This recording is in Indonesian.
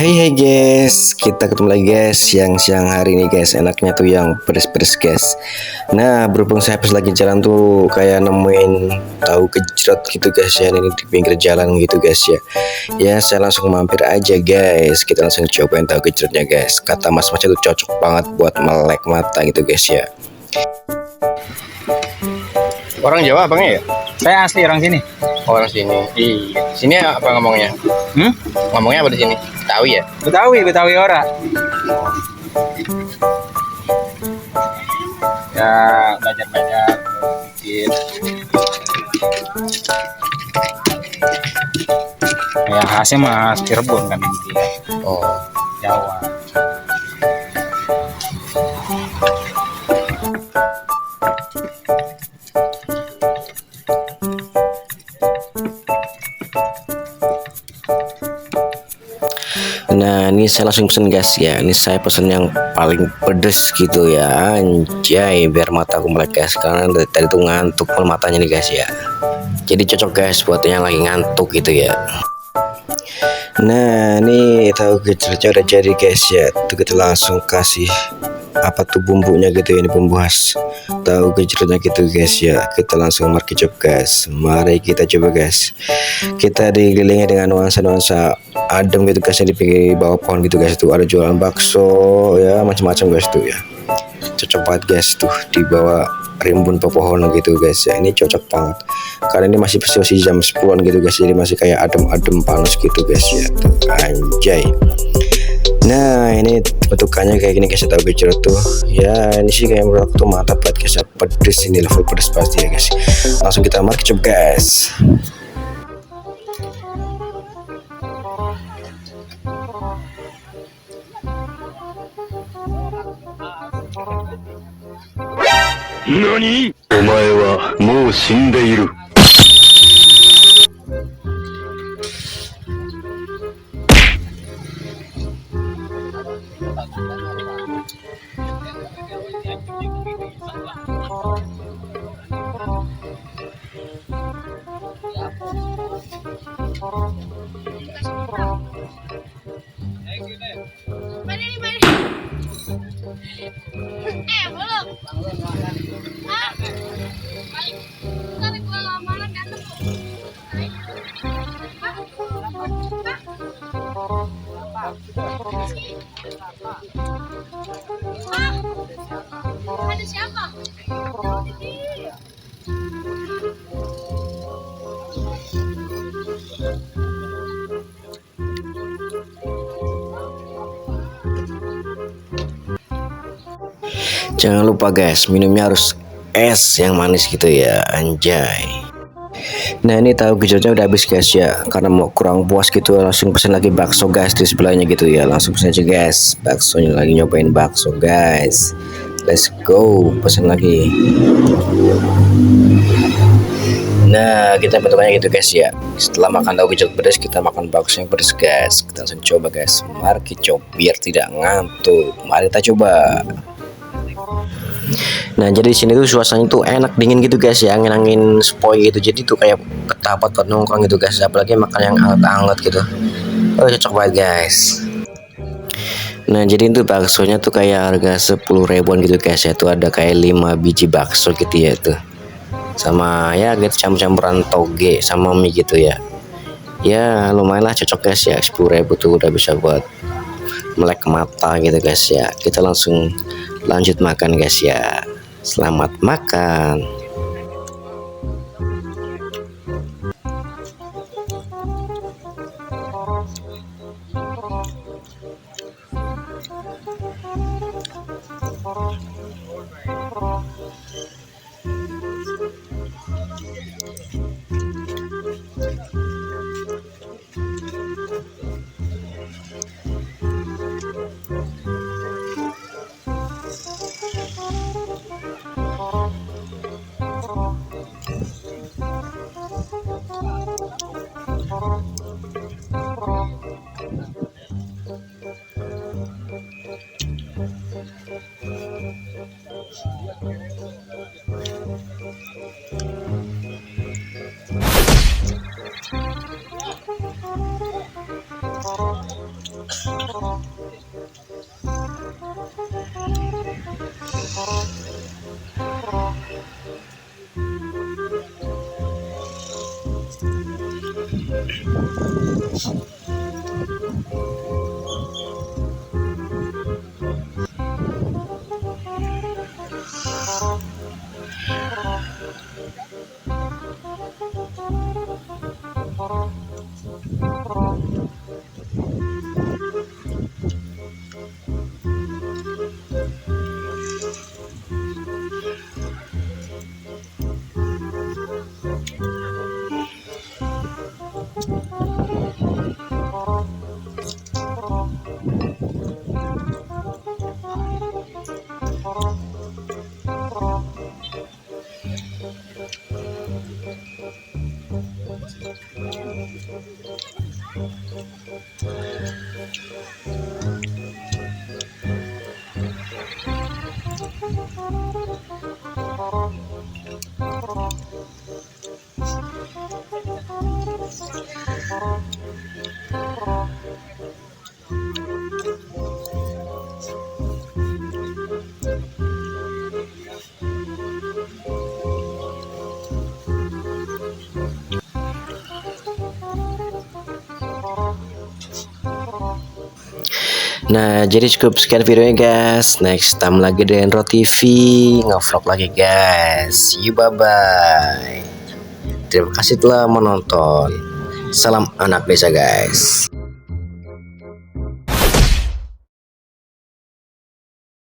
Hey guys, kita ketemu lagi guys siang-siang hari ini guys. Enaknya tuh yang pedes-pedes guys. Nah berhubung saya pas lagi jalan tuh kayak nemuin tahu gejrot gitu guys ya, ini di pinggir jalan gitu guys ya. Ya saya langsung mampir aja guys. Kita langsung cobain tahu gejrotnya guys. Kata mas-masnya tuh cocok banget buat melek mata gitu guys ya. Orang Jawa abangnya ya? Saya asli orang sini. Orang sini. Iya. Sini apa ngomongnya? Ngomongnya apa di sini? Betawi ya? Betawi ora. Ya belajar dikit. Ya khasnya mah Cirebon kan ini. Oh, Jawa. nah ini saya langsung pesen guys ya. Ini saya pesen yang paling pedes gitu ya, anjay, biar mataku melek guys, karena dari tadi tuh ngantuk pol matanya nih guys ya. Jadi cocok guys buat yang lagi ngantuk gitu ya. Nah ini tahu gejrotnya udah jadi guys ya. Tuh kita langsung kasih apa tuh bumbunya gitu ya, ini bumbu khas tahu gejrotnya gitu guys ya. Kita langsung markicop guys. Mari kita coba guys. Kita dikelilingi dengan nuansa-nuansa adem gitu guys, di pinggir bawah pohon gitu guys. Tuh ada jualan bakso ya, macam-macam guys tuh ya. Cocok banget guys tuh di bawah rimbun pepohonan gitu guys ya. Ini cocok banget karena ini masih posisi jam 10-an gitu guys, jadi masih kayak adem-adem panas gitu guys ya. Tuh, anjay. Nah ini bentukannya kayak gini guys, tahu gejrot tuh ya. Ini sih kayak menurut aku tuh mantap banget guys ya, pedes, ini level pedes pasti ya guys. Langsung kita markicop guys. NANI?お前はもう死んでいる。Ada siapa? Jangan lupa guys, minumnya harus es yang manis gitu ya, anjay. Nah ini tahu gejrotnya udah habis guys ya, karena mau kurang puas gitu langsung pesen lagi bakso guys di sebelahnya gitu ya. Langsung pesen aja guys, baksonya, lagi nyobain bakso guys. Let's go, pesen lagi. Nah kita bentukannya gitu guys ya. Setelah makan tahu gejrot pedas, kita makan bakso yang pedas guys. Kita langsung coba guys, mari kita coba biar tidak ngantuk. Mari kita coba. Nah jadi di sini tuh suasananya tuh enak, dingin gitu guys ya, angin-angin sepoi gitu. Jadi tuh kayak ketapat buat nongkrong gitu guys, apalagi makan yang anget-anget gitu. Oh cocok banget guys. Nah jadi itu baksonya tuh kayak harga 10 ribuan gitu guys ya. Tuh ada kayak 5 biji bakso gitu ya tuh, sama ya gitu campur-campuran toge sama mie gitu ya. Ya lumayan lah, cocok guys ya. 10 ribu tuh udah bisa buat melek mata gitu guys ya. Kita langsung lanjut makan guys ya. Selamat makan. Nah, jadi cukup sekian videonya guys. Next time lagi dengan Roti TV ngevlog lagi guys. See you, bye bye. Terima kasih telah menonton. Salam anak desa guys.